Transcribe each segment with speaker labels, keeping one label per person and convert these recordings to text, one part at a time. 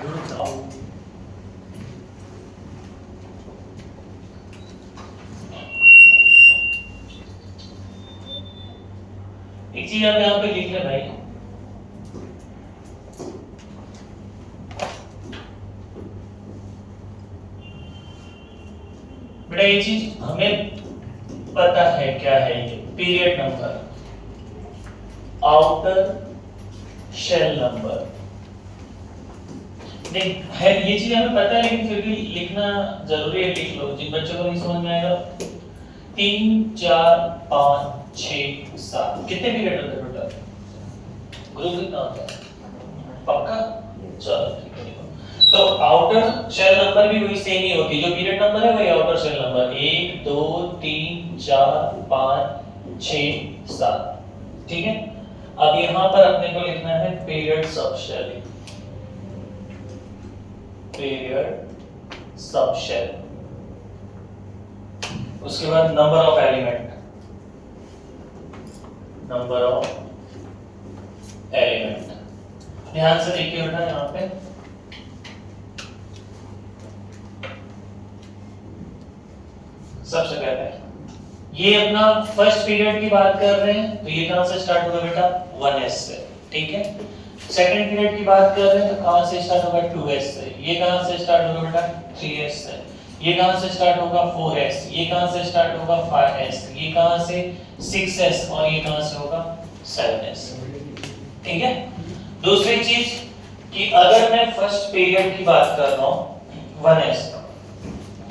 Speaker 1: एक चीज आप यहाँ पे लिख ले भाई, बेटा ये चीज हमें पता है क्या है, ये period number, outer shell number देख है, ये चीज हमें पता है लेकिन फिर भी लिखना जरूरी है, लिख लो जिन बच्चों को नहीं समझ में आएगा। 3 4 5 6 7 कितने पीरियड होते हैं टोटल? ग्रुप कितना होता है पक्का? चलो ठीक है। तो आउटर शेल नंबर भी वही सेम ही होती है, जो पीरियड नंबर है वही आउटर शेल नंबर 1 2 3 4 5 6 7 ठीक है। अब यहां पर अपने को लिखना है पीरियड सब शेल, पीरियड सब शेल, उसके बाद number of element, number of element. ध्यान से देखिए बेटा यहाँ पे सबसे पहले ये अपना फर्स्ट पीरियड की बात कर रहे हैं, तो ये कहां से स्टार्ट होगा बेटा 1s से, ठीक है। सेकंड पीरियड की बात कर रहे हैं तो कहां से स्टार्ट होगा 2s से, ये कहां से स्टार्ट होगा बेटा 3s से, ये कहां से स्टार्ट होगा 4s, ये कहां से स्टार्ट होगा 5s, ये कहां से 6s और ये कहां से होगा 7s, ठीक है। दूसरी चीज कि अगर मैं फर्स्ट पीरियड की बात कर रहा हूं 1s,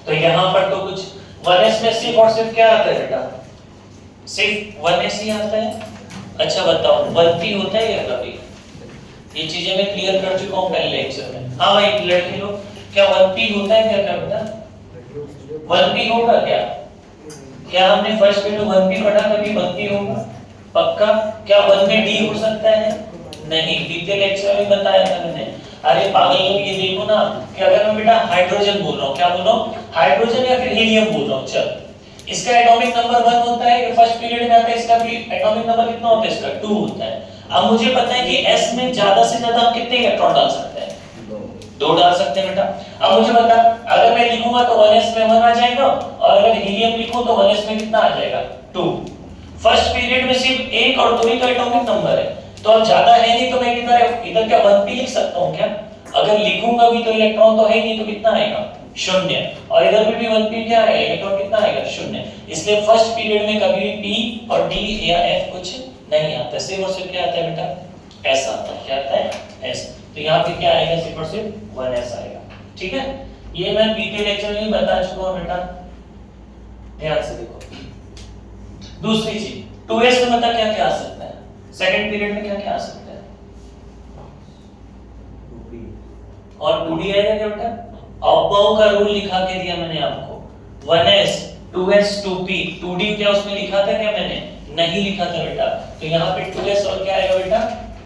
Speaker 1: तो यहां पर तो कुछ 1s में सिर्फ और सिर्फ क्या आता है बेटा, सिर्फ 1s ही आता है। अच्छा बताओ 1p होता है या कभी? ये चीजें मैं क्लियर कर चुका हूं पहले लेक्चर में। हाँ भाई लड़के लोग, क्या 1p होता है क्या बेटा? 1p होगा क्या? क्या हमने फर्स्ट पीरियड में 1p पढ़ा, कभी 1p होगा पक्का? क्या 1 में d हो सकता है? नहीं, बीते लेक्चर में बताया था मैंने। अरे पागल लोग ये देखो ना कि अगर मैं बेटा हाइड्रोजन बोल रहा हूँ, क्या बोल रहा हूँ, हाइड्रोजन या फिर हीलियम बोल रहा हूँ, चल इसका एटॉमिक नंबर 1 होता है, ये फर्स्ट पीरियड में आता है, इसका भी एटॉमिक नंबर कितना होता है, इसका 2 होता है। अब मुझे पता है कि s में ज्यादा से ज्यादा हम कितने इलेक्ट्रॉन डाल सकते हैं, 2 डाल सकते हैं बेटा। अब मुझे बता, अगर मैं लिखूंगा तो 1s में 1 आ जाएगा, और अगर हीलियम लिखूं तो 1s में कितना आ जाएगा 2। फर्स्ट पीरियड में सिर्फ 1 और 2 ही तो एटॉमिक नंबर है, तो अब ज्यादा है नहीं, तो मैं इधर क्या 1p लिख सकता हूं क्या? अगर लिखूंगा भी तो इलेक्ट्रॉन तो है नहीं, तो कितना आएगा 0, और इधर भी 1p क्या आएगा, इलेक्ट्रॉन कितना आएगा 0। इसलिए फर्स्ट पीरियड में कभी भी p और d या f कुछ नहीं आता, सिर्फ और सिर्फ क्या आता है बेटा s आता है। क्या आता है s, तो यहाँ पे क्या आएगा, सिर्फ और सिर्फ 1s आएगा, ठीक है। ये मैं बीते लेक्चर में बता चुका हूं बेटा, ध्यान से देखो। दूसरी चीज 2s में बता क्या क्या आ सकता है, सेकंड पीरियड में क्या क्या आ सकता है, और 2d आएगा क्या बेटा? अबव का रूल लिखा के दिया मैंने आपको, 1s 2s 2p, 2d क्या उसमें लिखा था क्या मैंने? नहीं लिखा था बेटा, तो यहाँ पे 2s और क्या आएगा बेटा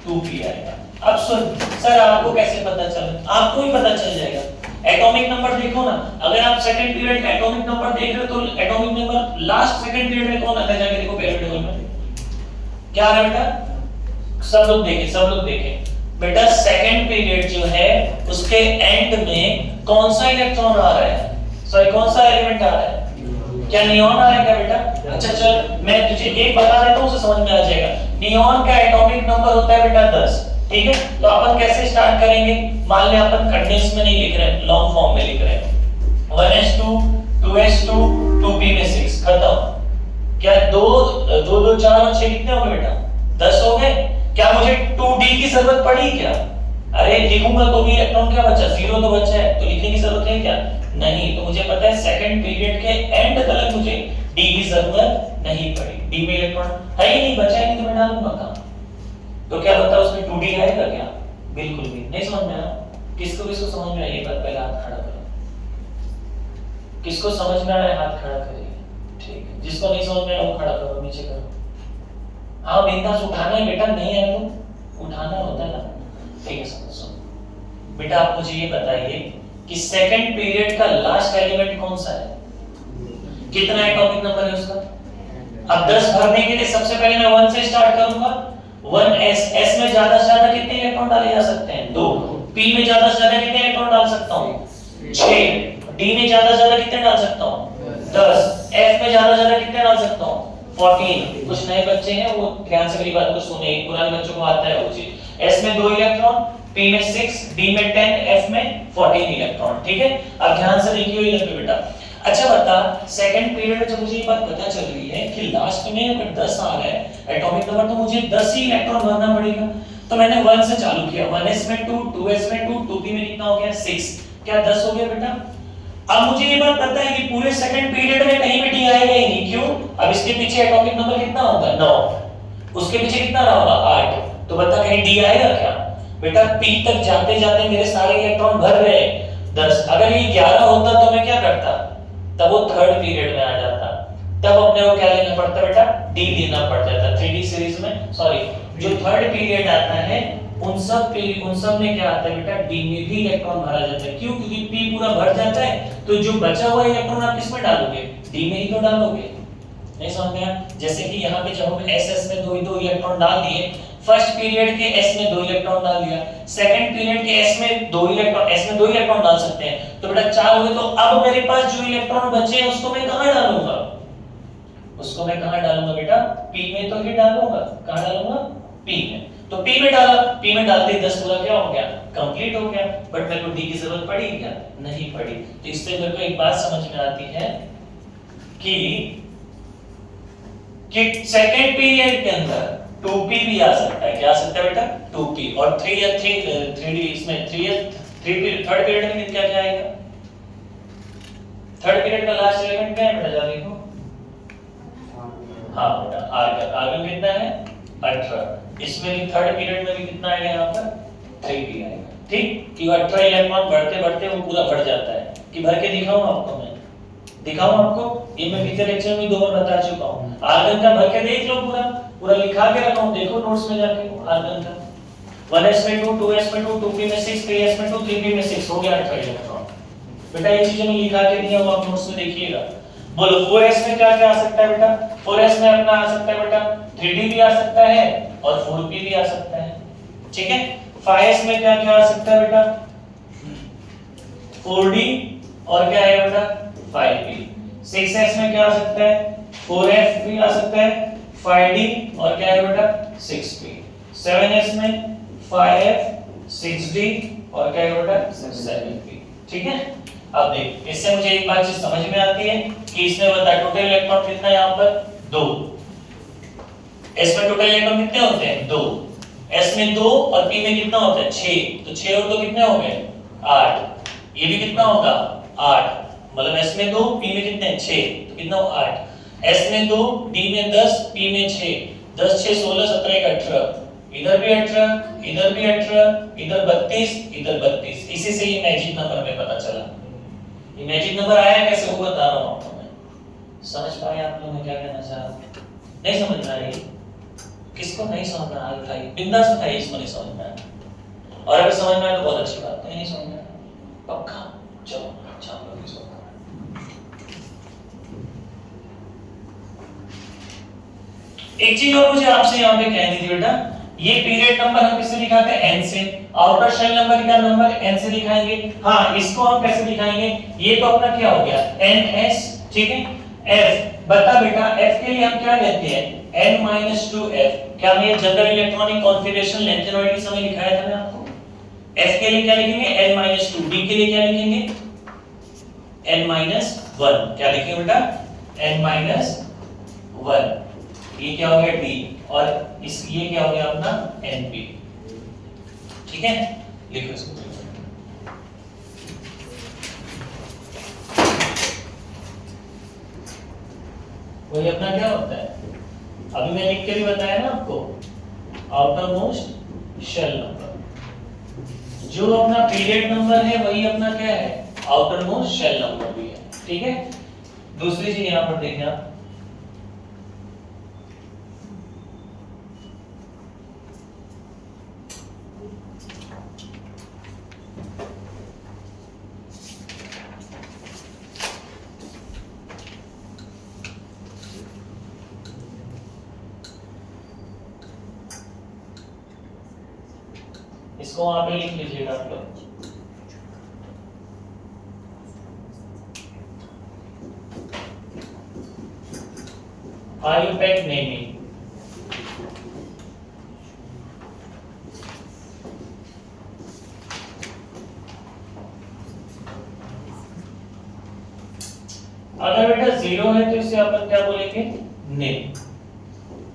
Speaker 1: 2p आएगा। अब सुन सर, आपको कैसे पता चला? आपको ही पता चल जाएगा, एटॉमिक नंबर देखो ना, अगर आप सेकंड पीरियड का एटॉमिक नंबर देख रहे हो तो atomic number last second period में कौन आता है, जाके देखो पीरियड टेबल में क्या है बेटा, सब लोग देखें, सब लोग देखें बेटा, सेकंड पीरियड जो है उसके एंड में कौन सा इलेक्ट्रॉन आ रहा है, सॉरी कौन सा एलिमेंट आ रहा है, क्या नियॉन आ रहा है क्या बेटा? अच्छा चल मैं तुझे एक बता देता हूं, उसे समझ में आ जाएगा। नियॉन का एटॉमिक नंबर होता है बेटा 10, ठीक है। तो अपन कैसे स्टार्ट करेंगे, मान ले अपन कंडेंस में नहीं लिख रहे हैं, लॉन्ग फॉर्म में लिख रहे हैं, 1s2 2s2 2p में 6 खत्म। क्या 2 2 2 4 और 6 कितने हो गए बेटा, 10 हो गए। क्या मुझे 2d की जरूरत पड़ी क्या? अरे लिखूंगा तो भी इलेक्ट्रॉन क्या बचा, 0 तो बचा है, तो लिखने की जरूरत है क्या? नहीं। तो मुझे पता है सेकंड पीरियड के एंड तक मुझे d की जरूरत नहीं पड़ी, d में इलेक्ट्रॉन है ही नहीं, बचा ही नहीं, तो मैं डालूंगा कहां? तो क्या बता उसमें 2d आएगा क्या? बिल्कुल भी नहीं। समझ में आया? किसको किसको समझ में आई ये बात, पहले हाथ खड़ा करो। किसको समझ में आया हाथ खड़ा करिए, ठीक है। जिसको नहीं समझ में आया वो खड़ा करो, नीचे करो। हाँ बिंदास उठाना है बेटा, नहीं है तो उठाना होता है ना, ठीक है। समझो बेटा, आप मुझे ये बताइए कि सेकंड पीरियड का लास्ट एलिमेंट कौन सा है, कितना एटॉमिक नंबर है उसका? अब 10 भरने के लिए सबसे पहले मैं 1 से स्टार्ट करूंगा, 1s, s में ज्यादा से ज्यादा कितने इलेक्ट्रॉन डाले जा सकते हैं? 2। P में ज्यादा से ज्यादा कितने इलेक्ट्रॉन डाल सकता हूँ? 6। D में ज्यादा से ज्यादा कितने डाल सकता हूँ? 10। F में ज्यादा से ज्यादा कितने डाल सकता हूँ? 14। कुछ नए बच्चे हैं वो ध्यान से मेरी बात को सुने, पुराने बच्चों को आता है वो चीज। S में 2 इलेक्ट्रॉन, P में 6, D में 10, F में 14 इलेक्ट्रॉन। ठीक है, अब ध्यान से देखिए इधर पे बेटा। अच्छा बता, सेकंड पीरियड में जब मुझे ये बात पता चल रही है कि लास्ट में अगर 10 आ रहा है एटॉमिक नंबर, तो मुझे 10 ही इलेक्ट्रॉन भरना पड़ेगा। तो मैंने 1 से चालू किया, 1s में 2, 2s में 2, 2p में कितना हो गया? 6। क्या 10 हो गया बेटा? अब मुझे ये बात पता है कि पूरे सेकंड पीरियड में कहीं भी डी आएगा ही नहीं। क्यों? अब इसके पीछे एटॉमिक नंबर कितना होगा? 9। उसके पीछे कितना रहा होगा? 8। तो बता कहीं डी आएगा क्या? बेटा पी तक जाते जाते मेरे सारे इलेक्ट्रॉन भर रहे हैं 10। अगर ये 11 होता तो मैं क्या करता? तब वो थर्ड पीरियड में आ जाता। तब अपने को क्या लेना पड़ता बेटा? डी लेना पड़ जाता 3D सीरीज में। सॉरी, जो थर्ड पीरियड आता है उन सब में क्या आता है बेटा? डी में भी इलेक्ट्रॉन भरा जाता है। क्यों? क्योंकि पी पूरा भर जाता है, तो जो बचा हुआ इलेक्ट्रॉन आप किस में डालोगे? डी में ही तो डालोगे। नहीं समझ में आया? जैसे कि यहाँ पे जब हम एस में दो इलेक्ट्रॉन डाल दिए, फर्स्ट पीरियड के एस में 2 इलेक्ट्रॉन डाल दिया, सेकंड पीरियड के एस में 2 इलेक्ट्रॉन डाल सकते हैं, तो बेटा 4 हुए। तो अब मेरे पास जो इलेक्ट्रॉन बचे हैं उसको मैं कहां डालूंगा? उसको मैं कहां डालूंगा बेटा? पी में तो ही डालूंगा। कहां डालूंगा? पी में। तो पी में डाला, पी में डालते ही 10 पूरा क्या हो गया? कंप्लीट हो गया। बट मेरे को डी की जरूरत पड़ी क्या? नहीं पड़ी। तो इससे मेरे को एक बात समझ में आती है कि सेकंड पीरियड के अंदर 2p भी आ सकता है। क्या आ सकता है बेटा? 2p। और 3d इसमें 3 थर्ड पीरियड में क्या क्या आएगा? थर्ड पीरियड का लास्ट एलिमेंट क्या है बेटा? जरा देखो। हाँ बेटा आर्गन। आर्गन कितना है? 18। इसमें भी थर्ड पीरियड में भी कितना आएगा? यहाँ पर 3p आएगा। ठीक, कि 18 इलेक्ट्रॉन बढ़ते बढ़ते वो पूरा बढ़ जाता है। कि भर के दिखाऊं आपको? मैं दिखाऊं आपको? ये मैं पिछले लेक्चर में 2 बार बता चुका हूं। आर्गन का भर के देख लो, पूरा पूरा लिखा के रखा हूं, देखो नोट्स में जाके। आर्गन का 1s में 2, 2s में 2, 2p में 6, 3s में 2, 3p में 6 हो गया 18 इलेक्ट्रॉन। बेटा ये चीजें मैं लिखा के दिया हूं, आप नोट्स में देखिएगा। बोलो 4s में क्या क्या आ सकता है बेटा? 4s में अपना आ सकता है बेटा 3d भी आ सकता है और 4p भी आ सकता है। ठीक है, 5s में क्या क्या आ सकता है बेटा? 4d और क्या है बेटा? 5p। 6s में क्या आ सकता है? 4f भी आ सकता है, 5d और क्या है बेटा? 6p। 7s में 5f, 6d और क्या है बेटा? 7p। ठीक है, अब देख, इससे मुझे एक बात चीज समझ में आती है कि इसमें बता टोटल इलेक्ट्रॉन कितना है यहाँ पर? 2। s में टोटल इलेक्ट्रॉन कितने होते हैं? 2। s में 2 और p में कितना होता है? 6। तो 6 और 2 कितने हो गए? 8। ये भी कितना होगा? 8। मतलब s में 2, p में कितने? 6। तो कितना हो? 8। s में 2, d में 10, p में 6। 10 6 16 17 18। इधर भी 18, इधर भी 18, इधर 32, इधर 32। इसी से ये मैजिक नंबर में पता चला। ये मैजिक नंबर आया कैसे वो बता रहा हूं आपको मैं। समझ पाए आप लोग मैं क्या कहना चाह रहा हूं? नहीं समझ में आ रही? किसको नहीं समझ में आ रहा है बिंदास बताइए, इसको नहीं समझ में आ रहा। और अगर समझ में आए तो बहुत अच्छी बात है, नहीं समझ में आ रहा पक्का चलो अच्छा हम लोग इसको एक चीज और मुझे आपसे यहाँ पे कहनी थी बेटा, ये पीरियड नंबर हम किससे दिखाते हैं? n से। आउटर शेल नंबर का नंबर n से दिखाएंगे। हाँ, इसको हम कैसे दिखाएंगे? ये तो अपना क्या हो गया? ns। ठीक है, f बता बेटा, f के लिए हम क्या लेते हैं? n-2f। क्या मैं जनरल इलेक्ट्रॉनिक कॉन्फ़िगरेशन लेंथेनॉइड के समय दिखाया था मैं आपको? f के लिए क्या लिखेंगे? n-2। d के लिए क्या लिखेंगे? n-1। क्या लिखेंगे बेटा? n-1। ये क्या हो गया? d। और इस ये क्या हो गया अपना? np। ठीक है, लिखो इसको। वही अपना क्या होता है? अभी मैं लिख के भी बताया ना आपको, आउटर मोस्ट शेल नंबर। जो अपना पीरियड नंबर है वही अपना क्या है? आउटर मोस्ट शेल नंबर भी है। ठीक है, दूसरी चीज यहां पर देखिए आप, इसको इसको वहां पे लिख लीजिएगा आप लोग। IUPAC naming. अगर बेटा 0 है तो इसे अपन क्या बोलेंगे? नेम।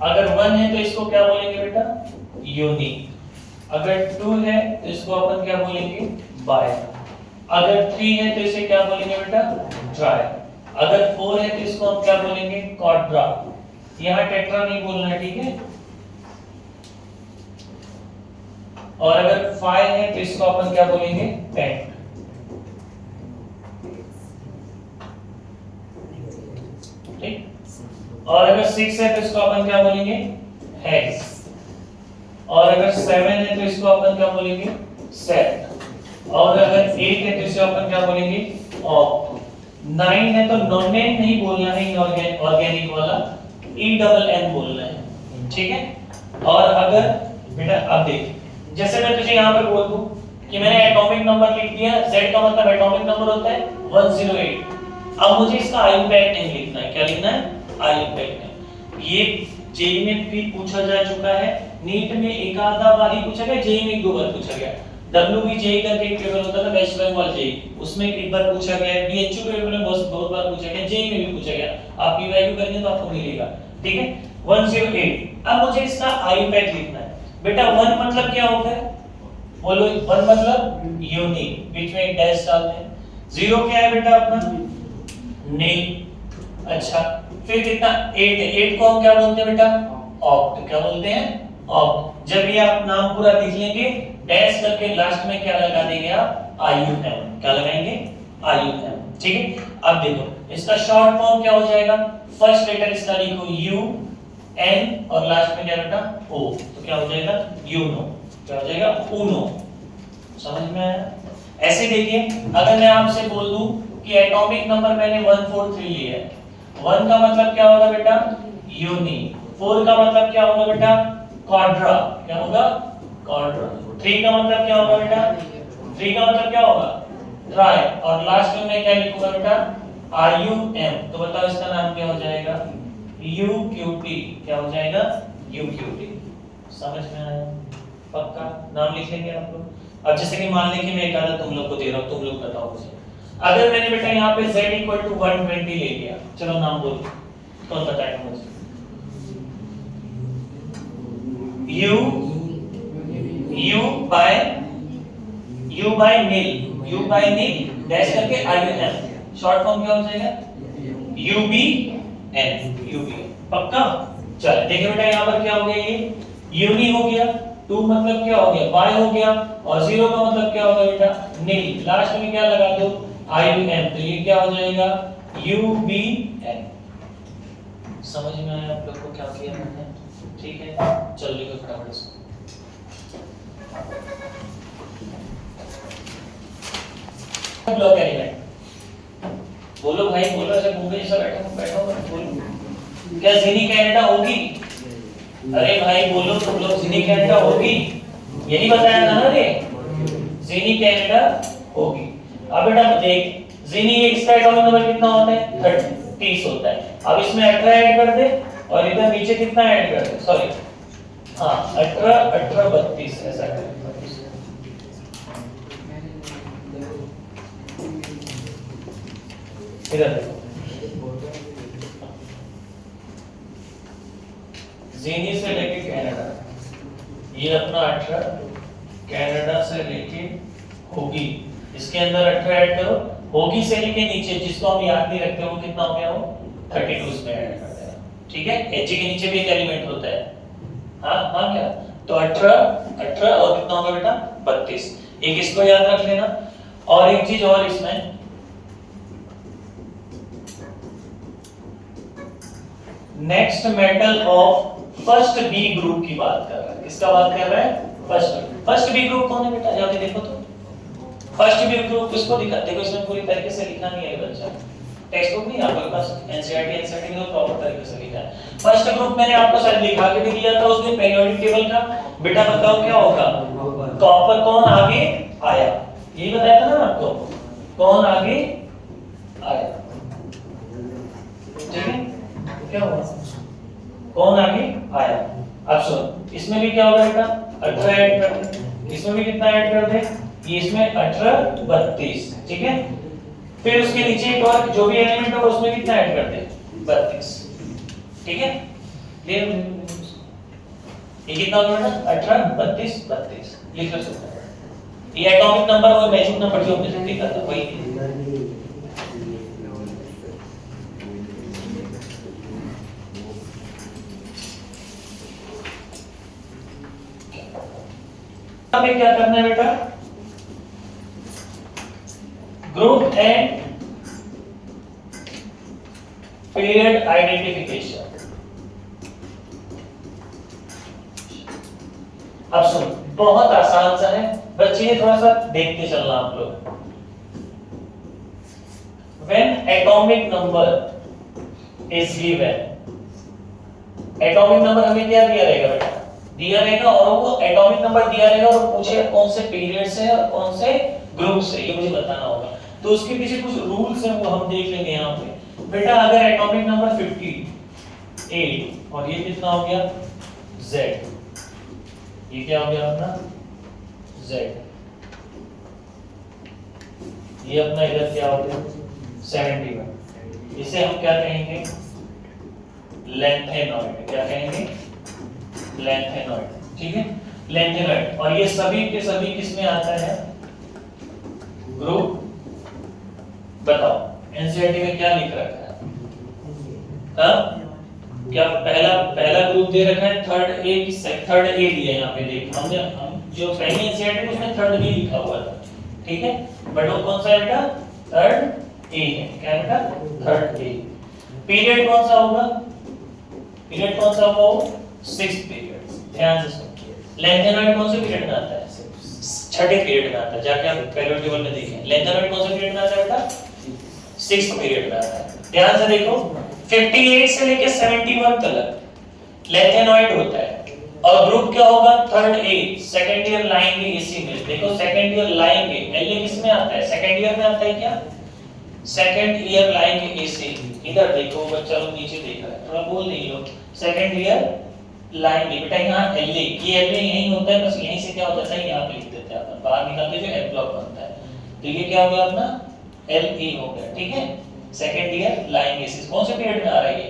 Speaker 1: अगर 1 है तो इसको क्या बोलेंगे बेटा? यूनिक। अगर 2 है तो इसको अपन क्या बोलेंगे? बाय। अगर 3 है तो इसे क्या बोलेंगे बेटा? ट्राई। अगर 4 है तो इसको हम क्या बोलेंगे? क्वाड्रा। यहाँ टेट्रा नहीं बोलना है, ठीक है? और अगर 5 है तो इसको अपन क्या बोलेंगे? पेंट। ठीक। और अगर 6 है तो इसको अपन क्या बोलेंगे? हेक्स। और अगर 7 है तो इसको अपन क्या बोलेंगे? सेट। और अगर 8 है तो इसे अपन क्या बोलेंगे? ऑक्ट। 9 है तो नॉन नेम नहीं बोलना है, इनऑर्गेनिक वाला ENN बोलना है, ठीक है? और अगर बेटा अब देख, जैसे मैं तुझे यहाँ पर बोल दूं कि मैंने एटॉमिक नंबर लिख दिया, Z का मतलब एटॉमिक नंबर होता है 108। अब मुझे इसका IUPAC नहीं लिखना है, क्या लिखना है? IUPAC नहीं। ये जेईई में भी पूछा जा चुका है, नीट में एक आधा बार ही पूछा गया, जेईई में एक दो बार पूछा गया। WBJEE करके एक पेपर होता था, वेस्ट बंगाल जेईई, उसमें एक बार पूछा गया, BHU पेपर में बहुत बार पूछा गया, जेईई में भी पूछा गया। आप PYQ करेंगे तो आपको मिलेगा, ठीक है? 108। अब मुझे इसका IUPAC लिखना है। बेटा 1 मतलब क्या होता है? बोलो 1 मतलब यूनिक, बीच में एक डैश डालते हैं। 0 क्या है बेटा अपना? नील। अच्छा, फिर कितना? 8 है। 8 को हम क्या बोलते हैं बेटा? ऑक्ट। क्या बोलते हैं? ऑक्ट। जब ये आप नाम पूरा लिख लेंगे, डैश करके लास्ट में क्या लगा देंगे आप? IUM। क्या लगाएंगे? IUM, ठीक है? अब देखो इसका शॉर्ट फॉर्म क्या हो जाएगा? फर्स्ट लेटर इसका लिखो UN और लास्ट में क्या बेटा? O। तो क्या हो जाएगा? यूनो। क्या हो जाएगा? ऊनो। समझ में आया? ऐसे देखिए, अगर मैं आपसे बोल दूं कि एटॉमिक नंबर मैंने 143 लिया है, 1 का मतलब क्या होगा बेटा? यूनी। 4 का मतलब क्या होगा बेटा? क्वाड्रा। क्या होगा? क्वाड्रा। 3 का मतलब क्या होगा बेटा? 3 का मतलब क्या होगा? ट्राई। और लास्ट में मैं क्या लिखूंगा बेटा? IUM। तो बताओ इसका नाम क्या हो जाएगा? UQT। क्या हो जाएगा? UQT। समझ में आया? पक्का नाम लिख लेंगे आप लोग। अब जैसे कि मान लें कि मैं एक आधा तुम लोग को दे रहा हूं, तुम लोग बताओ मुझे। अगर मैंने बेटा यहाँ पे Z इक्वल टू 120 ले लिया, चलो नाम बोलो, कौन बताएगा मुझे? U बाय नील डैश करके IUM। शॉर्ट फॉर्म क्या हो जाएगा? UBN। पक्का? चल देखिए बेटा यहाँ पर क्या हो गया? ये यूनी हो गया, 2 मतलब क्या हो गया? बाय हो गया, और 0 का मतलब क्या होगा बेटा? नील। लास्ट में क्या लगा दो? IUM। तो ये क्या हो जाएगा? UBN। समझ में आया आप लोग को क्या किया मैंने? ठीक है, चल लिखो फटाफट इसको। ब्लॉक एलिमेंट बोलो भाई, बोलो। ऐसे मुंबई जैसा बैठो बोलो। क्या ज़ीनी कनाडा होगी? अरे भाई बोलो तुम लोग, ज़ीनी कनाडा होगी? यही बताया था ना रे, ज़ीनी कनाडा होगी। अब बेटा देख, ज़ीनी इसका एटॉमिक नंबर कितना होता है? 30 होता है। अब इसमें 18 ऐड कर दे, और इधर नीचे कितना ऐड कर दे? सॉरी, हाँ 18 32 ऐसा कर। इधर देखो, ज़ीनी से लेके कनाडा, ये अपना 18, कनाडा से लेके होगी, इसके अंदर 18 ऐड करो। होगी से लेके नीचे जिसको हम याद नहीं रखते वो कितना हो गया? वो 32 में ऐड कर देना, ठीक है? एच के नीचे भी एक एलिमेंट होता है, हाँ क्या? तो 18 और कितना होगा बेटा? 32। एक इसको याद रख लेना। और एक चीज और इसमें, next metal of first B group की बात कर रहा है। किसका बात कर रहा है? फर्स्ट बी ग्रुप कौन है बेटा? जाके देखो तो। फर्स्ट बी ग्रुप किसको दिखा? देखो इसमें पूरी तरीके से लिखा नहीं है बच्चा, टेक्स्ट बुक नहीं आपके पास, एनसीईआरटी में प्रॉपर तरीके से लिखा है। फर्स्ट ग्रुप मैंने आपको शायद लिखा के भी दिया था उस दिन, पीरियोडिक टेबल का। बेटा बताओ क्या होगा? कॉपर कौन आगे आया, यही बताया था ना आपको, कौन आगे आया, ठीक है। क्या हुआ, कौन आगे आया। अब सुन, इसमें भी क्या होगा बेटा, 18 ऐड कर दे, इसमें भी कितना ऐड कर दे, ये इसमें 18 32, ठीक है। फिर उसके नीचे एक और जो भी एलिमेंट होगा उसमें कितना ऐड कर दे, 32, ठीक है। ये कितना होगा बेटा, 18 32 32 लिख लो सब। ये एटॉमिक नंबर और मैजिक नंबर जो हमने देखा था वही है। हमें क्या करना है बेटा, ग्रुप एंड पीरियड आइडेंटिफिकेशन। अब सुन, बहुत आसान सा है, बच्चे ये थोड़ा सा देखते चलना आप लोग। When atomic number is given, atomic number हमें क्या दिया रहेगा बेटा, दिया रहेगा, और वो एटॉमिक नंबर दिया रहेगा और पूछे कौन से पीरियड से और कौन से ग्रुप से, ये मुझे बताना होगा। तो उसके पीछे कुछ रूल्स हैं वो हम देख लेंगे यहाँ पे। बेटा अगर एटॉमिक नंबर 58 और ये कितना हो गया Z, ये क्या हो गया अपना Z, ये अपना इधर क्या हो गया 71, इसे हम क्या कहेंगे, लेंथेनॉइड। क्या कहेंगे, लेंथेनॉइड, ठीक है, लेंथेनॉइड। और ये सभी के सभी किसमें आता है, ग्रुप, बताओ एनसीईआरटी में क्या लिख रखा है, क्या पहला ग्रुप दे रखा है थर्ड ए की, थर्ड ए दिया है यहाँ पे, देख हमने हम जो पहली एनसीईआरटी में उसमें थर्ड बी लिखा हुआ था, ठीक है, बट वो कौन सा है बेटा, थर्ड ए है। क्या बेटा, थर्ड ए। पीरियड कौन सा होगा, पीरियड कौन सा होगा, 6 पीरियड, ध्यान से सुनिए। लेंथेनॉइड कौन से पीरियड में आता है, छठे पीरियड में आता है, जाके आप पीरियड टेबल में देखें, लेंथेनॉइड कौन से पीरियड में आता है बेटा, 6 पीरियड में आता है। ध्यान से देखो, 58 से लेके 71 तक लेंथेनॉइड होता है, और ग्रुप क्या होगा, थर्ड ए, सेकंड ईयर लाएंगे इसी में। देखो सेकंड ईयर लाएंगे, एलए किस में आता है, सेकंड ईयर में आता है क्या, सेकंड ईयर लाएंगे इसी, इधर देखो बच्चा लोग नीचे देख रहा है, थोड़ा बोल नहीं लो, सेकंड ईयर लाएंगे बेटा, यहाँ एलए, ये एलए यहीं होता है, बस यहीं से क्या हो जाता है, यहाँ पे लिख देते हैं अपन, बाहर निकालते जो एल ब्लॉक बनता है, तो ये क्या हो गया अपना एलई हो गया, ठीक है। सेकंड ईयर लाएंगे इसी, कौन से पीरियड में आ रहा है ये,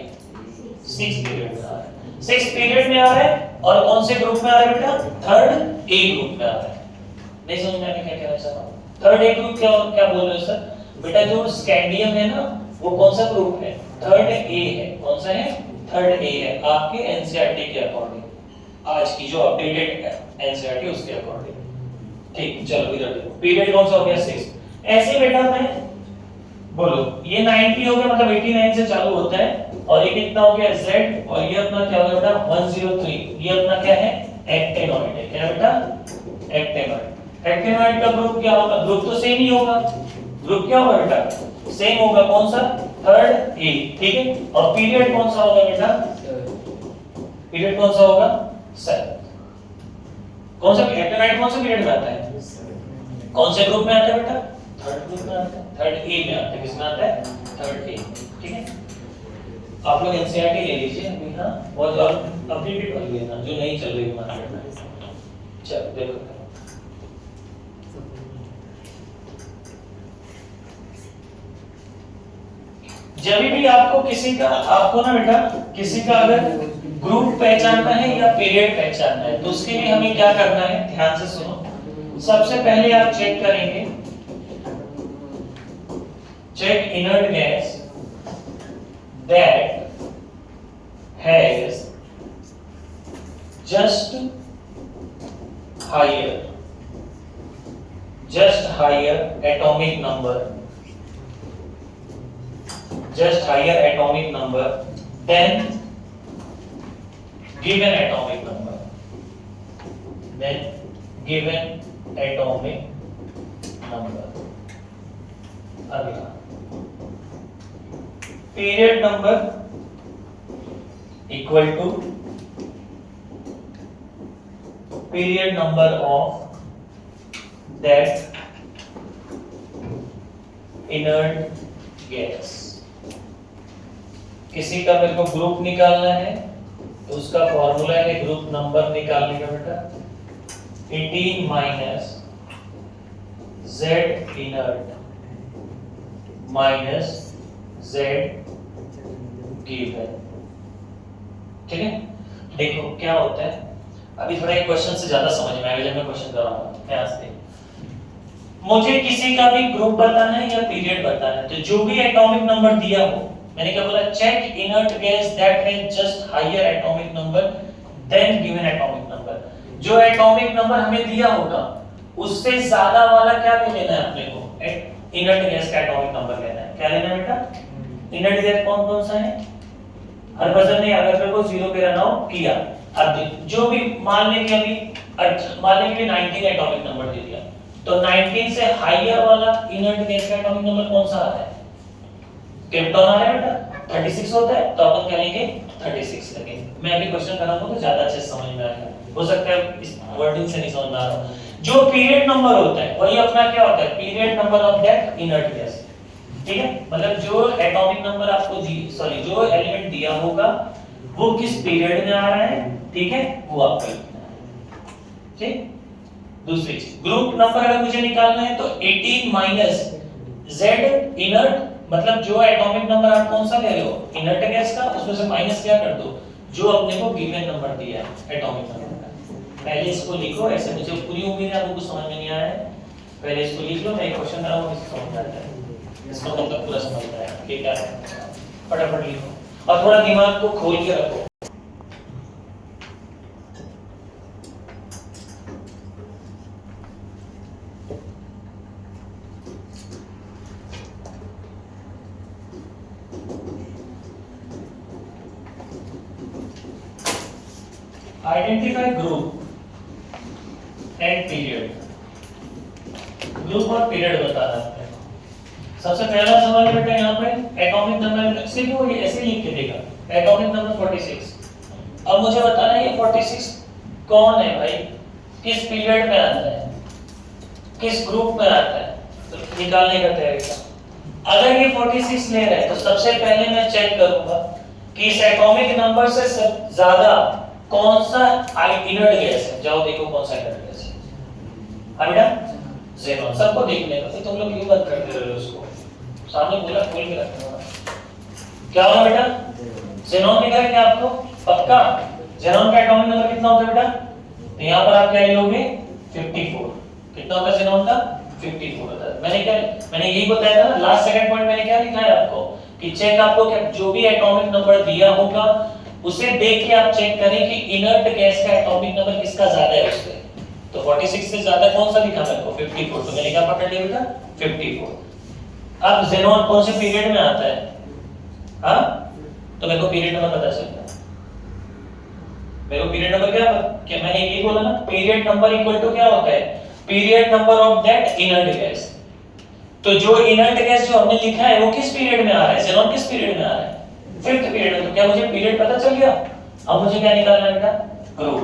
Speaker 1: 6 पीरियड में आ रहा है, 6 पीरियड में आ रहा है, और कौन से ग्रुप में आ रहा है बेटा, थर्ड ए ग्रुप में आ रहा है। नहीं समझ में आया क्या कहना चाह रहा हूं, थर्ड ए ग्रुप क्या क्या बोल रहे हो सर, बेटा जो स्कैंडियम है ना वो कौन सा ग्रुप है, थर्ड ए है, कौन सा है, थर्ड ए है, आपके एनसीईआरटी के अकॉर्डिंग, आज की जो अपडेटेड एनसीईआरटी उसके अकॉर्डिंग, ठीक। चलो इधर देखो, पीरियड कौन सा हो गया 6, ऐसे बेटा मैं बोलो, ये 90 हो गया, मतलब 89 से चालू होता है, और ये कितना हो गया Z, और ये अपना क्या होगा बेटा 103, ये अपना क्या है, एक्टेनॉइड है। क्या बेटा, एक्टेनॉइड। एक्टेनॉइड का ग्रुप क्या होगा, ग्रुप तो सेम ही होगा, ग्रुप क्या होगा बेटा, सेम होगा, कौन सा, थर्ड ए, ठीक है। और पीरियड कौन सा होगा बेटा, पीरियड कौन सा होगा 7। कौन सा एक्टेनॉइड कौन सा पीरियड में आता है, कौन से ग्रुप में आता है बेटा, थर्ड ग्रुप में आता है, थर्ड ए में आता है, किसमें आता है, थर्ड ए, ठीक है। आप लोग एनसीईआरटी ले लीजिए अभी, हाँ, और अपडेटेड कर लेना जो नहीं चल रही मार्केट में। चलो देखो, जब भी आपको किसी का, आपको ना बेटा किसी का अगर ग्रुप पहचानना है या पीरियड पहचानना है, तो उसके लिए हमें क्या करना है, ध्यान से सुनो। सबसे पहले आप चेक करेंगे, check inert gas that has just higher atomic number, just higher atomic number than given atomic number, then given atomic number। अगला period number equal to period number of that inert gas, किसी का मेरे को group निकालना है तो उसका formula है ग्रुप नंबर निकालने का बेटा 18 minus Z inert minus Z given। ठीक है, देखो क्या होता है, अभी थोड़ा एक क्वेश्चन से ज्यादा समझ में आएगा जब मैं क्वेश्चन कराऊंगा। ध्यान से मुझे किसी का भी ग्रुप बताना है या पीरियड बताना है, तो जो भी एटॉमिक नंबर दिया हो, मैंने क्या बोला, check inert gas that has just higher atomic number than given atomic number. जो एटॉमिक नंबर हमें दिया होगा उससे ज्यादा वाला क्या ले लेना है अपने को, इनर्ट गैस का एटॉमिक नंबर लेना है। क्या लेना है बेटा, इनर्ट गैस कौन कौन सा है, हर पर्सन ने अगर को 0 पे रन आउट किया। अब जो भी मान लें कि अभी 19 एटॉमिक नंबर दे दिया, तो 19 से हायर वाला इनर्ट गैस का एटॉमिक नंबर कौन सा आता है, क्रिप्टॉन आ रहा है बेटा, 36 होता है, तो अपन करेंगे 36 लगे। मैं अभी क्वेश्चन कराऊंगा तो ज्यादा अच्छे से समझ में आएगा, हो सकता है इस वर्डिंग से नहीं समझ में आ रहा। जो पीरियड नंबर होता है वही अपना क्या होता है, period number of that inert gas. ठीक है, मतलब जो एटॉमिक नंबर आपको जो एलिमेंट दिया होगा वो किस पीरियड में आ रहा है, ठीक है, वो आपका लिखना है। ठीक, दूसरी चीज ग्रुप नंबर अगर मुझे निकालना है तो 18 माइनस Z इनर्ट, मतलब जो एटॉमिक नंबर आप कौन सा ले रहे हो, इनर्ट गैस का, उसमें से माइनस क्या कर दो, जो अपने को गिवन नंबर दिया है एटॉमिक नंबर का। पहले इसको लिखो, ऐसे मुझे पूरी उम्मीद है आपको कुछ समझ में नहीं आया है, पहले इसको लिख लो, मैं एक क्वेश्चन कराऊंगा इसको समझ आ जाएगा, इसका मतलब पूरा समझ में आएगा कि क्या है। फटाफट लिखो और थोड़ा दिमाग को खोल के रखो। Identify group and period. Group और पीरियड बताना है। सबसे पहला सवाल बेटा यहाँ पे एटॉमिक नंबर, सिर्फ वो ऐसे लिख के देगा, एटॉमिक नंबर 46। अब मुझे बताना है ये 46 कौन है भाई, किस पीरियड में आता है, किस ग्रुप में आता है, तो निकालने का तरीका। अगर ये 46 ले रहा है तो सबसे पहले मैं चेक करूंगा कि इस एटॉमिक नंबर से ज्यादा कौन सा इनर्ट गैस है। जाओ देखो कौन सा इनर्ट गैस है। हाँ बेटा, ज़ेनॉन। सबको देखने का, तुम लोग क्यों बंद करते रहे हो उसको, सामने पूरा खोल के रखना। क्या होगा बेटा, ज़ेनॉन दिख रहा है क्या आपको, पक्का। ज़ेनॉन का एटॉमिक नंबर कितना होता है बेटा, तो यहाँ पर आप क्या लोगे 54। कितना होता है ज़ेनॉन का, 54 होता है। मैंने यही बताया था ना, लास्ट सेकंड पॉइंट मैंने क्या लिखा है आपको कि चेक आपको जो भी एटॉमिक नंबर दिया होगा उसे देख के आप चेक करें कि इनर्ट गैस का एटॉमिक नंबर किसका ज्यादा है उससे। तो 46 से ज्यादा कौन सा लिखा मेरे को, 54, तो मैंने क्या पकड़ लिया बेटा 54। अब ज़ेनॉन कौन से पीरियड में आता है, हाँ, तो मेरे को पीरियड नंबर पता चल गया। मेरे को पीरियड नंबर क्या मैंने यही बोला ना, पीरियड नंबर इक्वल टू क्या होता है, period number of that inert gas. तो जो इनर्ट गैस जो हमने लिखा है वो किस पीरियड में आ रहा है, ज़ेनॉन किस पीरियड में आ रहा है, 5th पीरियड में। तो क्या मुझे पीरियड पता चल गया। अब मुझे क्या निकालना है बेटा, ग्रुप।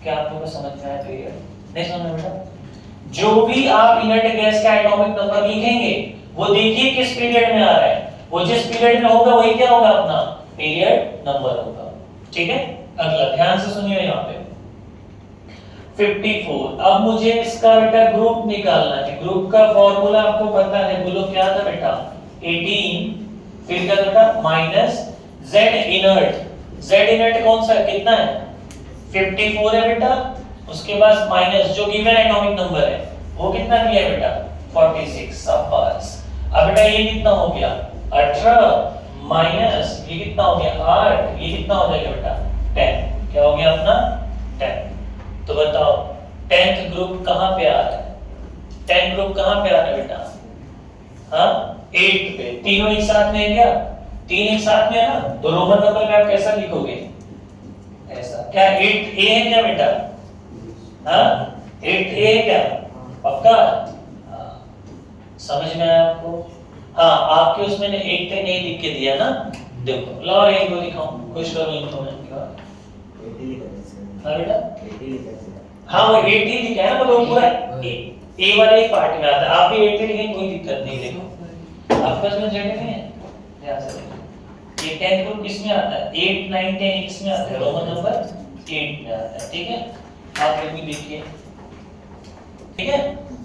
Speaker 1: क्या आप लोगों को समझ में आया पीरियड, नहीं समझ में बेटा। जो भी आप इनर्ट गैस का एटॉमिक नंबर लिखेंगे वो देखिए किस पीरियड में आ रहा है, वो जिस पीरियड में होगा वही क्या होगा, अपना पीरियड नंबर होगा। ठीक है, अगला ध्यान से सुनिए यहाँ पे 54। अब मुझे इसका बेटा ग्रुप निकालना है। ग्रुप का फॉर्मूला आपको पता है, बोलो क्या था बेटा, 18 फिर क्या बेटा minus Z inert. Z inert कौन सा कितना है, 54 है बेटा, उसके बाद माइनस जो गिवन एटॉमिक नंबर है वो कितना दिया है बेटा 46। शाबाश। अब बेटा ये कितना हो गया 18 माइनस ये कितना हो गया 8, ये कितना हो जाएगा बेटा 10। क्या हो गया अपना 10। तो बताओ 10th ग्रुप कहां पे आ रहा है, 10th ग्रुप कहां पे आ रहा है बेटा, हाँ 8 पे। तीनों एक साथ में है क्या, 3 एक साथ में है ना, तो रोमन नंबर में आप कैसा लिखोगे, ऐसा। क्या 8A है क्या बेटा, हाँ 8A है क्या, पक्का। समझ में आया आपको, हाँ आपके उसमें ने 8 पे नहीं लिख के दिया ना, देखो लो एक दो दिखाओ, खुश करो इनको मैं दिखा। हाँ बेटा, हाँ वो 8 ही लिखा है ना, मतलब पूरा ए वाले एक पार्ट में आता है, आप भी 8 पे लिखेंगे कोई दिक्कत नहीं। देखो आपके पास में जेड नहीं है, ध्यान से देखो ये 10 ग्रुप किसमें आता है, 8 9 10 किसमें आता है, रोमन नंबर 8 में आता है। ठीक है, आप ये भी देखिए। ठीक है,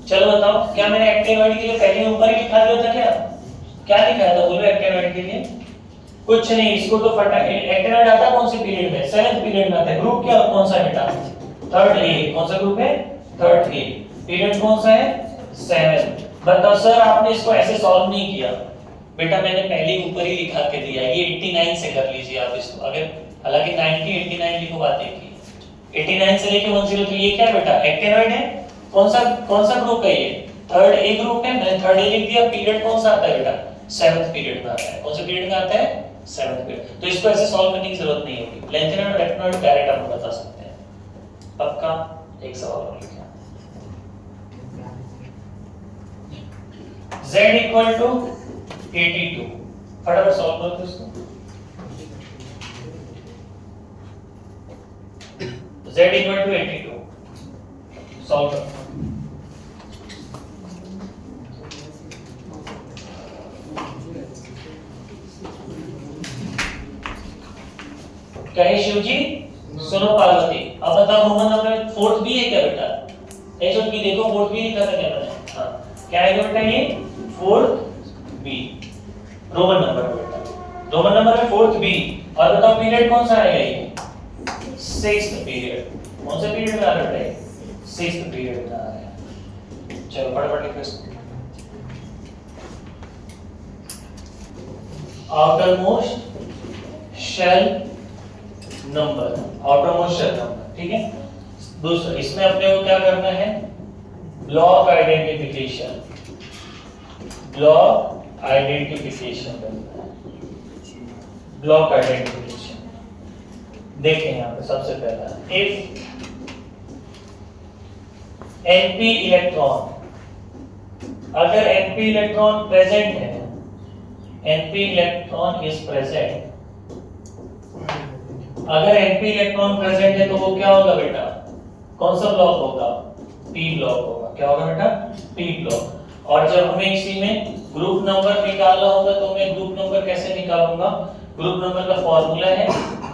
Speaker 1: चलो बताओ क्या मैंने एक्टिनॉइड के लिए पहले ऊपर ही लिखा दिया था, क्या लिखा था बोलो एक्टिनॉइड के लिए? कुछ नहीं, इसको तो फटा एक्टिनॉइड आता कौन से पीरियड में, 7th पीरियड में आता है। ग्रुप क्या कौन सा है बेटा, 3rd ए। कौन सा ग्रुप है, 3rd ए। पीरियड कौन सा है, 7। बताओ सर आपने इसको ऐसे सॉल्व नहीं किया बेटा, मैंने पहले ऊपर ही लिखा के दिया, ये 89 से कर लीजिए आप इसको। अगर हालांकि 90 89 लिखो बात एक ही, 89 से लेके 103 ये क्या है बेटा, एक्टिनॉइड है। कौन सा ग्रुप है ये, 3rd ए ग्रुप है। मैंने 3rd ए लिख दिया। पीरियड कौन सा आता है बेटा, 7th पीरियड में आता है। कौन से पीरियड में आता है, 7th पीरियड। तो इसको ऐसे सॉल्व करने की जरूरत नहीं होगी, लेंथेनॉइड और रेक्टिनॉइड डायरेक्ट आप बता सकते हैं। पक्का एक सवाल और लिखा, z इक्वल टू 82, फटाफट सॉल्व करो इसको। z इक्वल टू 82 सॉल्व करो। कहे शिव जी सुनो पार्वती, अब बताओ रोमन नंबर 4th बी है क्या बेटा, ऐसा भी देखो 4th बी लिखा था क्या मैंने, हां क्या है बेटा ये 4th बी रोमन नंबर है बेटा। रोमन नंबर में 4th बी। और बताओ पीरियड कौन सा आएगा ये, 6th पीरियड। कौन से पीरियड में आ रहा है, 6th पीरियड में आ रहा है। चलो फटाफट लिखो इसको। Outermost shell number, outermost shell number. ठीक है, दूसरा इसमें अपने को क्या करना है, ब्लॉक आइडेंटिफिकेशन, ब्लॉक आइडेंटिफिकेशन करना है। ब्लॉक आइडेंटिफिकेशन देखें यहां पे सबसे पहला, इफ np इलेक्ट्रॉन, अगर np इलेक्ट्रॉन प्रेजेंट है, np इलेक्ट्रॉन इज प्रेजेंट, अगर np इलेक्ट्रॉन प्रेजेंट है तो वो क्या होगा बेटा, कौन सा ब्लॉक होगा, p ब्लॉक होगा। क्या होगा बेटा, p ब्लॉक। और जब हमें इसी में ग्रुप नंबर निकालना होगा तो मैं ग्रुप नंबर कैसे निकालूंगा, ग्रुप नंबर का फार्मूला है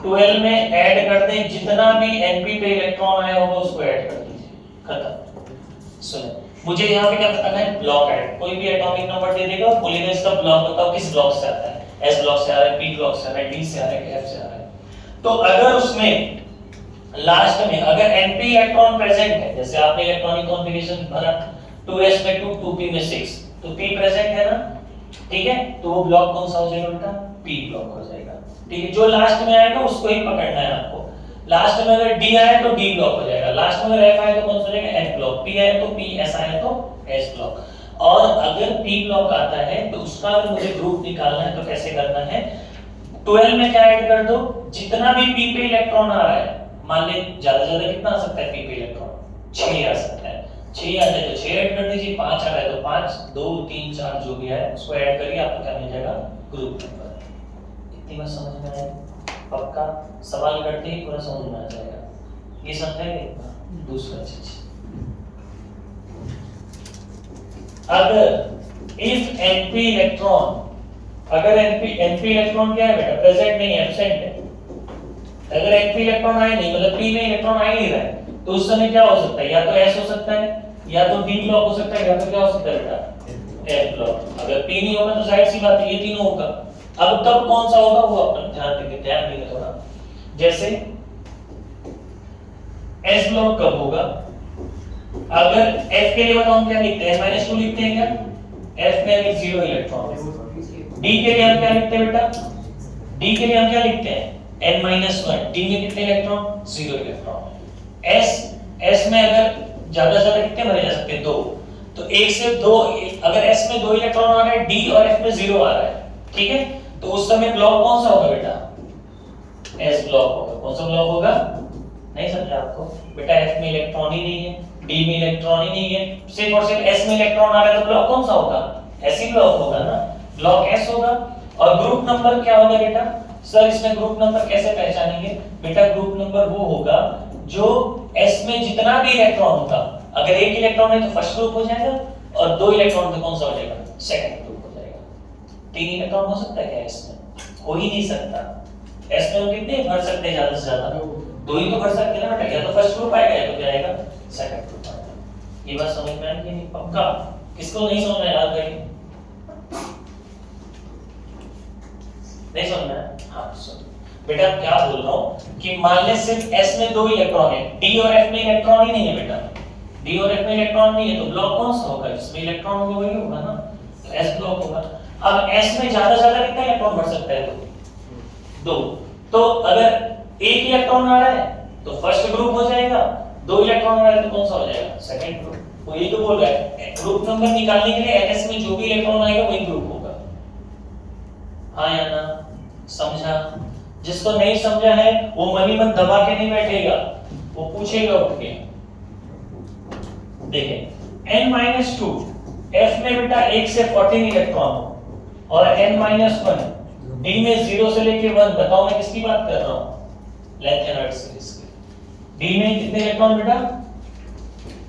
Speaker 1: 12 में ऐड कर दें, जितना भी np पे इलेक्ट्रॉन आया होगा उसको ऐड कर दीजिए, खत्म। सुनो मुझे यहाँ पे क्या बताना है, ब्लॉक ऐड। कोई भी एटॉमिक नंबर दे देगा, बोलेगा इसका ब्लॉक बताओ किस ब्लॉक से आता है, s ब्लॉक से आ रहा है, p ब्लॉक से आ रहा है, d से आ रहा है, f से आ रहा है। तो अगर उसमें लास्ट में अगर np इलेक्ट्रॉन प्रेजेंट है, जैसे आपने इलेक्ट्रॉनिक कॉन्फ़िगरेशन भरा 2s में 2 2p में 6, तो p प्रेजेंट है ना, ठीक है, तो वो ब्लॉक कौन सा हो जाएगा बेटा, p ब्लॉक हो जाएगा। ठीक है, जो लास्ट में आएगा उसको ही पकड़ना है आपको। लास्ट में अगर d आए तो d ब्लॉक हो जाएगा, लास्ट में अगर f आए तो कौन सा हो जाएगा, f ब्लॉक, p आए तो p, s आए तो s ब्लॉक। और अगर p ब्लॉक आता है तो उसका अगर मुझे ग्रुप निकालना है तो कैसे करना है, 12 में क्या ऐड कर दो, जितना भी p पे इलेक्ट्रॉन आ रहा है, मान ले ज्यादा कितना आ सकता है p पे इलेक्ट्रॉन, 6 आ सकता है, 6 आ जाए तो 6 ऐड कर दीजिए, 5 आ रहा है तो 5, 2 3 4 जो भी है उसको ऐड करिए, आपको क्या मिल जाएगा, ग्रुप नंबर। इतनी बात समझ में आई, पक्का सवाल करते ही पूरा समझ में आ जाएगा, ये समझेंगे। दूसरा चीज, अगर इफ np इलेक्ट्रॉन, अगर np इलेक्ट्रॉन क्या है बेटा, प्रेजेंट नहीं है, एब्सेंट है। अगर np इलेक्ट्रॉन आए नहीं, मतलब p में इलेक्ट्रॉन आ ही नहीं रहा है, तो उस समय क्या हो सकता है, या तो s हो सकता है, या तो d ब्लॉक हो सकता है, या तो क्या हो सकता है बेटा, f ब्लॉक। अगर p नहीं होगा तो जाहिर सी बात है ये तीनों होगा। अब तब कौन सा होगा वो अपन ध्यान देंगे थोड़ा। जैसे s ब्लॉक कब होगा, अगर f के लिए बताओ हम क्या लिखते हैं, -2 लिखते हैं क्या, f में अगर 0 इलेक्ट्रॉन, d के लिए हम क्या लिखते हैं बेटा, d के लिए हम क्या लिखते हैं, n-1, d में कितने इलेक्ट्रॉन, 0 इलेक्ट्रॉन। s में अगर ज्यादा से ज्यादा कितने भरे जा सकते हैं, 2, तो 1 से 2, अगर s में 2 इलेक्ट्रॉन आ रहा है, d और f में 0 आ रहा है, ठीक है, तो उस समय ब्लॉक कौन सा होगा बेटा, s ब्लॉक होगा। कौन सा ब्लॉक होगा, नहीं समझा आपको बेटा, f में इलेक्ट्रॉन ही नहीं है, d में इलेक्ट्रॉन ही नहीं है, सिर्फ और सिर्फ s में इलेक्ट्रॉन आ रहा है, तो ब्लॉक कौन सा होगा, s ही ब्लॉक होगा ना, ब्लॉक s होगा। और ग्रुप नंबर क्या होगा बेटा, सर इसमें ग्रुप नंबर कैसे पहचानेंगे बेटा, ग्रुप नंबर वो होगा जो s में जितना भी इलेक्ट्रॉन होगा, अगर एक इलेक्ट्रॉन है तो फर्स्ट ग्रुप हो जाएगा, और दो इलेक्ट्रॉन तो कौन सा हो जाएगा, सेकंड ग्रुप हो जाएगा। तीन इलेक्ट्रॉन हो सकता है क्या इसमें? हो ही नहीं सकता। एस में हम कितने भर सकते हैं ज्यादा से ज्यादा? दो ही तो भर सकते हैं ना बेटा, या तो फर्स्ट ग्रुप आएगा या तो क्या आएगा, सेकंड ग्रुप आएगा। ये बात समझ में आई कि नहीं? पक्का? किसको नहीं समझ में आया भाई? नहीं समझ में आया? हाँ सुन बेटा, क्या बोल रहा हूँ कि मान ले सिर्फ S में दो इलेक्ट्रॉन है, D और F में इलेक्ट्रॉन ही नहीं है बेटा, D और F में इलेक्ट्रॉन नहीं है, तो ब्लॉक कौन सा होगा? इसमें इलेक्ट्रॉन होगा वही होगा ना, S ब्लॉक होगा। अब S में ज्यादा ज्यादा कितना इलेक्ट्रॉन भर सकता है? दो। तो अगर एक इलेक्ट्रॉन आ रहा है तो फर्स्ट ग्रुप हो जाएगा, दो इलेक्ट्रॉन आ रहा है तो कौन सा हो जाएगा, सेकंड ग्रुप। वो ये तो बोल रहा है ग्रुप नंबर निकालने के लिए NS में जो भी इलेक्ट्रॉन आएगा वही ग्रुप होगा। हाँ या ना? समझा? जिसको नहीं समझा है वो मनी मन दबा के नहीं बैठेगा, वो पूछेगा उठ के। देखें n-2 F में बेटा 1 से 14 इलेक्ट्रॉन और n-1 D में 0 से लेके 1। बताओ मैं किसकी बात कर रहा हूं? लेंथेनॉइड सीरीज की। D में कितने इलेक्ट्रॉन बेटा?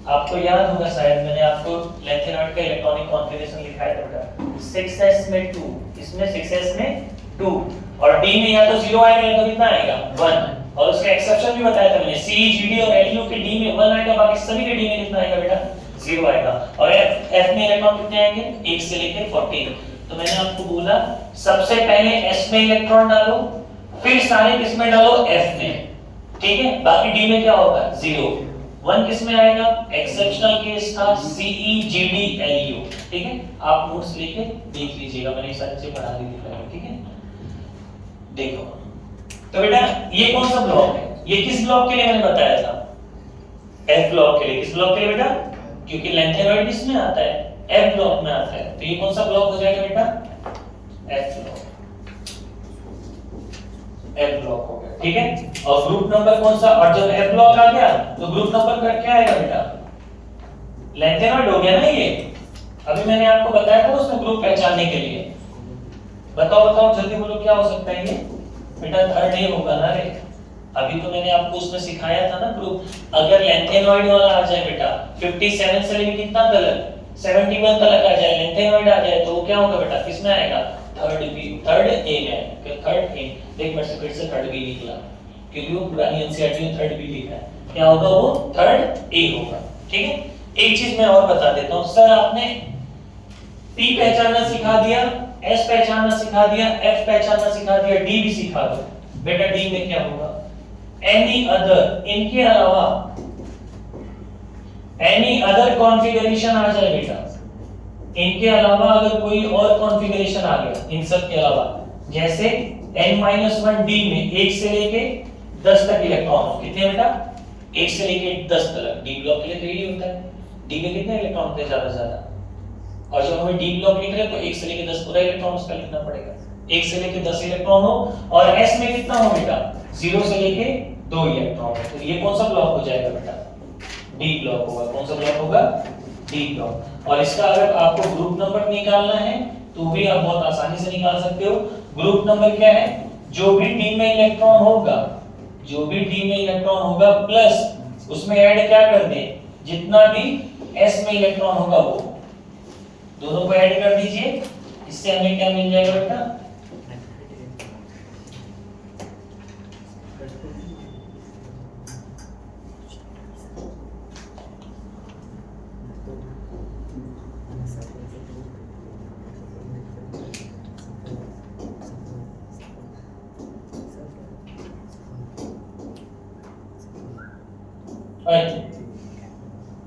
Speaker 1: आपको याद होगा शायद, मैंने आपको लेंथेनॉइड का इलेक्ट्रॉनिक कॉन्फ़िगरेशन लिखाया था बेटा। 6s में 2, इसमें 6s में 2, और D में या तो 0 आएगा या तो कितना आएगा, 1। और उसका एक्सेप्शन भी बताया था मैंने, C, G, D और Lu के D में 1 आएगा, बाकी सभी के D में कितना आएगा बेटा, 0 आएगा। और F में इलेक्ट्रॉन कितने आएंगे, 1 से लेकर 14। तो मैंने आपको बोला सबसे पहले S में इलेक्ट्रॉन डालो, फिर सारे किस में डालो, F में, ठीक है। बाकी D में क्या होगा, 0। 1 किस में आएगा, एक्सेप्शनल केस था CEGDLU, ठीक है। आप नोट्स लेके देख लीजिएगा, मैंने सारी चीजें पढ़ा दी थी पहले, ठीक है। देखो तो बेटा ये कौन सा ब्लॉक है, ये किस ब्लॉक के लिए मैंने बताया था, F ब्लॉक के लिए। किस ब्लॉक के लिए बेटा, क्योंकि लेंथेनॉइड किस में आता है, F ब्लॉक में आता है, तो ये कौन सा ब्लॉक हो जाएगा बेटा, F ब्लॉक, F ब्लॉक हो गया, ठीक है। और ग्रुप नंबर कौन सा, और जब F ब्लॉक आ गया तो ग्रुप नंबर का क्या आएगा बेटा, लेंथेनॉइड हो गया ना ये। अभी मैंने आपको बताया था उसमें ग्रुप पहचानने के लिए। बताओ बताओ जल्दी बोलो, क्या हो सकता है ये बेटा, थर्ड ए होगा ना रे। अभी तो मैंने आपको उसमें सिखाया था ना ग्रुप। अगर लेंथेनॉइड वाला आ जाए बेटा 57 से लेके कितना तक, 71 तक आ जाए, लेंथेनॉइड आ जाए, तो वो क्या होगा बेटा, किसमें आएगा, थर्ड बी, थर्ड ए में, क्या थर्ड ए। देख मेरे से फिर से थर्ड बी निकला, क्योंकि वो पुरानी एनसीईआरटी में थर्ड बी लिखा है, क्या होगा वो, थर्ड ए होगा, ठीक है। एक चीज मैं और बता देता हूं सर, आपने P पहचानना सिखा दिया, S पहचानना सिखा दिया, F पहचानना सिखा दिया, D भी सिखा दो बेटा। D में क्या होगा, एनी अदर, इनके अलावा एनी अदर कॉन्फ़िगरेशन आ जाए बेटा, इनके अलावा अगर कोई और कॉन्फ़िगरेशन आ गया इन सब के अलावा, जैसे n-1 D में 1 से लेके 10 तक इलेक्ट्रॉन, कितने बेटा, 1 से लेके 10 तक। D ब्लॉक के लिए तो यही होता है, D में कितने इलेक्ट्रॉन होते हैं ज्यादा से ज्यादा, और जब हमें D ब्लॉक लिख रहे हैं तो 1 से लेके 10 पूरा इलेक्ट्रॉन उसका लिखना पड़ेगा। 1 से लेके 10 इलेक्ट्रॉन हो, और S में कितना हो बेटा, 0 से लेके 2 इलेक्ट्रॉन, तो ये कौन सा ब्लॉक हो जाएगा बेटा, D ब्लॉक होगा। कौन सा ब्लॉक होगा, D ब्लॉक। और इसका अगर आपको ग्रुप नंबर निकालना है तो भी आप बहुत आसानी से निकाल सकते हो। ग्रुप नंबर क्या है, जो भी D में इलेक्ट्रॉन होगा, जो भी D में इलेक्ट्रॉन होगा प्लस उसमें ऐड क्या कर दे, जितना भी S में इलेक्ट्रॉन होगा वो दोनों को ऐड कर दीजिए। इससे हमें क्या मिल जाएगा बेटा,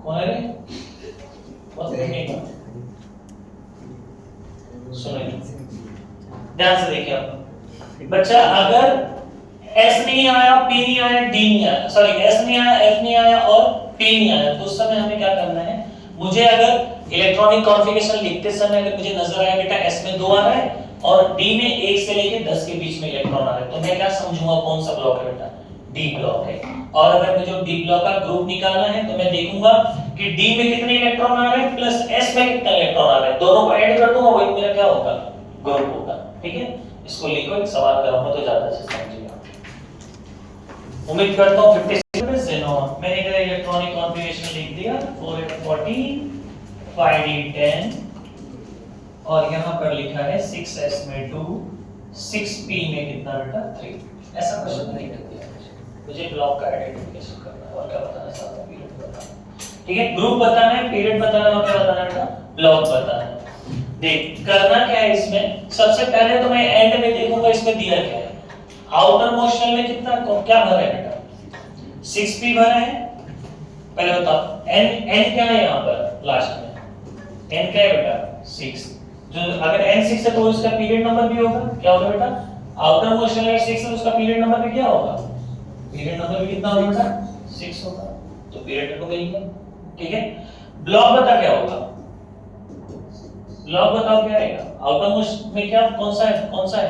Speaker 1: कौन है रे, बहुत देखिएगा, सुनिए ध्यान से देखिए आप बच्चा। अगर S नहीं आया, P नहीं आया, D नहीं आया, सॉरी S नहीं आया, F नहीं आया और P नहीं आया, तो उस समय हमें क्या करना है, मुझे अगर इलेक्ट्रॉनिक कॉन्फ़िगरेशन लिखते समय अगर मुझे नजर आया बेटा S में 2 आ रहा है और D में 1 से लेके 10 के बीच में इलेक्ट्रॉन आ रहा है, तो मैं क्या समझूंगा, कौन सा ब्लॉक है बेटा, D ब्लॉक है। और अगर मुझे D ब्लॉक का ग्रुप निकालना है तो मैं देखूंगा कि D में कितने इलेक्ट्रॉन आ रहे हैं प्लस S में कितने इलेक्ट्रॉन आ रहे हैं, दोनों को ऐड कर दूंगा, वही मेरा क्या होगा, ग्रुप होगा, ठीक है। इसको लिखो, एक सवाल कराऊंगा तो ज्यादा अच्छे से समझिएगा। उम्मीद करता हूं 56 से 9 मैंने इधर इलेक्ट्रॉनिक कॉन्फ़िगरेशन लिख दिया, 4 14, 5D 10 और यहाँ पर लिखा है 6S में 2, 6P में कितना बेटा 3। ऐसा क्वेश्चन नहीं कर दिया मुझे ब्लॉक का आइडेंटिफिकेशन करना है और क्या बताना चाहता हूँ, पीरियड बताना है, ठीक है, ग्रुप बताना है, पीरियड बताना है और क्या बताना है बेटा, ब्लॉक बताना है। देख करना क्या है इसमें, सबसे पहले तो मैं एंड में देखूंगा इसमें दिया क्या है। आउटर मोस्ट शेल में कितना क्या भरा है बेटा, 6P भरा है। पहले बताओ n क्या है यहाँ पर लास्ट में, n क्या है बेटा 6, जो अगर n 6 है तो उसका पीरियड नंबर भी होगा, क्या होगा बेटा, आउटर मोस्ट शेल में 6 है तो उसका पीरियड नंबर भी क्या होगा, पीरियड नंबर भी कितना होगा बेटा 6 होगा, तो पीरियड नंबर वही है, ठीक है। ब्लॉक बता क्या होगा, ब्लॉक बताओ क्या आएगा, आउटर मोस्ट में क्या कौन सा है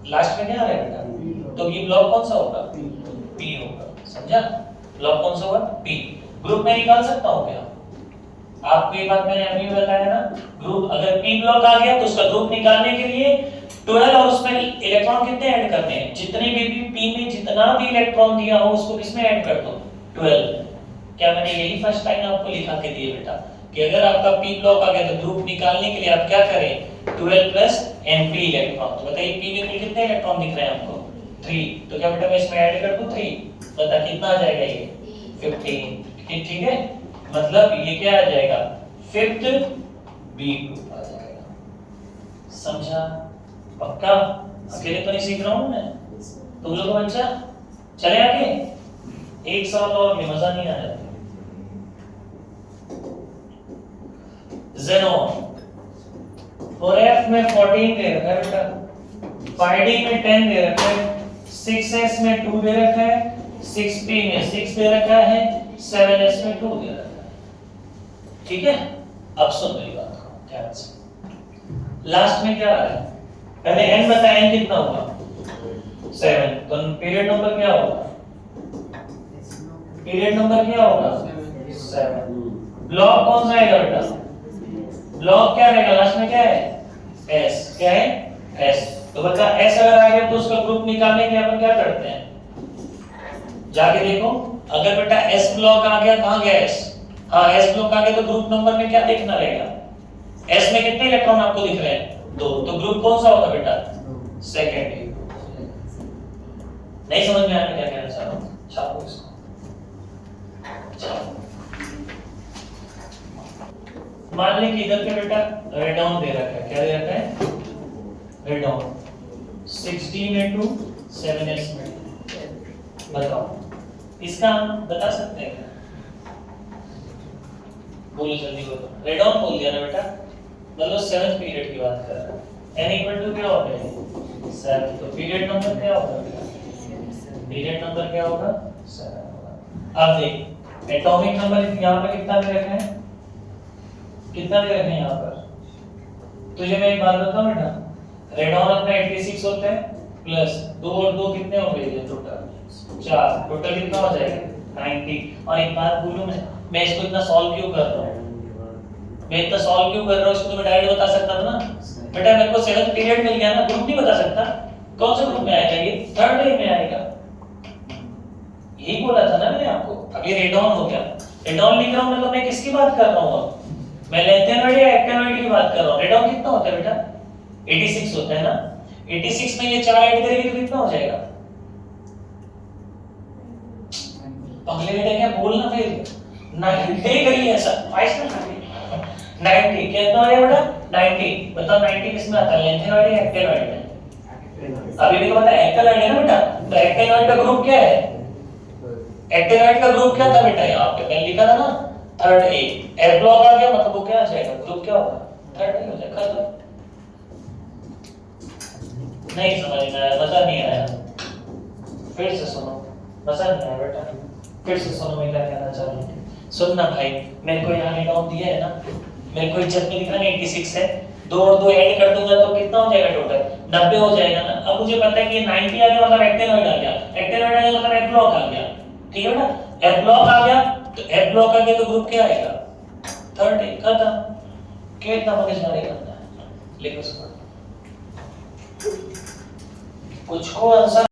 Speaker 1: लास्ट में क्या आ रहा है बेटा, तो ये ब्लॉक कौन सा होगा, P होगा, समझा, ब्लॉक कौन सा होगा P। ग्रुप में निकाल सकता हूं क्या, आपको ये बात मैंने अभी बताया ना, ग्रुप अगर P ब्लॉक आ गया तो उसका ग्रुप निकालने के लिए 12 और उसमें इलेक्ट्रॉन कितने ऐड करने हैं, जितने भी P में जितना भी इलेक्ट्रॉन दिया हो उसको किसमें ऐड कर दो 12। क्या मैंने यही फर्स्ट टाइम आपको लिखा के दिए बेटा कि अगर आपका P ब्लॉक आ गया तो ग्रुप निकालने के लिए आप क्या करें 12 प्लस Np इलेक्ट्रॉन, तो बताइए P में कुल कितने इलेक्ट्रॉन दिख रहे हैं हमको 3, तो क्या बेटा मैं इसमें ऐड कर दूं 3, बता कितना आ जाएगा ये 15, ठीक है, मतलब ये क्या आ जाएगा 5th B ग्रुप आ जाएगा, समझा, पक्का, अकेले तो नहीं सीख रहा हूं मैं, तुम लोग अच्छा चले आगे, एक साल और में मजा नहीं आया। ज़ेनॉन और F में 14 दे रखा है बेटा, 5D में 10 दे रखा है, 6S में 2 दे रखा है, 6P में 6 दे रखा है, 7S में 2 दे रखा है, ठीक है। अब सुन मेरी बात को ध्यान से, लास्ट में क्या आ रहा है, पहले n बता, n कितना होगा 7, तो पीरियड नंबर क्या होगा, पीरियड नंबर क्या होगा 7। ब्लॉक कौन सा आएगा बेटा, ब्लॉक क्या रहेगा लास्ट में, क्या है S, क्या है S, तो बता S अगर आ गया तो उसका ग्रुप निकालने के लिए अपन क्या करते हैं, जाके देखो, अगर बेटा S ब्लॉक आ गया, कहां गया S, हाँ S ब्लॉक आ गया तो ग्रुप नंबर में क्या देखना रहेगा, S में कितने इलेक्ट्रॉन आपको दिख रहे हैं 2, तो ग्रुप कौन सा होगा बेटा सेकंड। नहीं समझ में आया क्या कहना चाह रहा हूं, छापो इसको, मान लें कि इधर पे बेटा रेडॉन दे रखा है, क्या दे रखा है रेडॉन, 6D में 2, 7S में 2, बताओ इसका हम बता सकते हैं क्या, बोलो जल्दी बोलो, रेडॉन बोल दिया ना बेटा, मतलब 7th पीरियड की बात कर रहा है, n इक्वल टू क्या होगा 7, तो पीरियड नंबर क्या होगा बेटा, पीरियड नंबर क्या होगा 7 होगा। अब देख एटॉमिक नंबर यहां पे कितना दे रखा है, कितना दे रखे हैं यहाँ पर, तुझे मैं एक बात बताऊं बेटा, रेडॉन अपना 86 होता है प्लस 2 और 2 कितने हो गए ये टोटल 4, टोटल कितना हो जाएगा 90। और एक बात बोलूं मैं इसको इतना सॉल्व क्यों कर रहा हूँ, मैं इतना सॉल्व क्यों कर रहा हूँ, इसको तो मैं डायरेक्ट बता सकता था ना बेटा, मेरे को 7th पीरियड मिल गया ना, ग्रुप नहीं बता सकता, कौन सा ग्रुप में आएगा ये 3rd डे में आएगा, यही बोला था ना मैंने आपको। अब ये रेडॉन हो गया, रेडॉन लिख रहा हूँ मतलब मैं किसकी बात कर रहा हूँ, मैं लैंथेनॉइड या एक्टिनॉइड की बात कर रहा हूं। रेडॉन कितना होता है बेटा 86 होता है ना, 86 में ये 4 ऐड करेंगे तो कितना हो जाएगा, पहले बेटा क्या बोलना, फिर 90 करिए ऐसा 90 कितना है बेटा 90, बताओ 90 किस में आता है, लैंथेनॉइड या एक्टिनॉइड में, अभी भी तो पता है एक्टिनॉइड है ना बेटा, तो एक्टिनॉइड का ग्रुप क्या है, एक्टिनॉइड का ग्रुप क्या था बेटा, यहाँ पे मैंने लिखा था ना 3rd A, F ब्लॉक आ गया मतलब वो क्या आ जाएगा, ग्रुप क्या होगा 3rd A हो जाएगा, खत्म। नहीं समझ में आया, मजा नहीं आया, फिर से सुनो, मजा नहीं आया बेटा, फिर से सुनो मैं क्या कहना चाह रहा हूँ, सुनना भाई, मेरे को यहाँ रेडॉन दिया है ना, मेरे को जब में दिख रहा है 86 है, 2 और 2 ऐड कर दूंगा तो कितना हो जाएगा टोटल 90 हो जाएगा ना। अब मुझे पता है कि 90 आ गया मतलब एक्टिनॉइड आ गया, एक्टिनॉइड आ गया मतलब F ब्लॉक आ गया, ठीक है ना, F ब्लॉक आ गया तो F ब्लॉक आ गया तो ग्रुप क्या आएगा 3rd A, खत्म, कितना मगजमारी करना है, लिखो इसको, कुछ को आंसर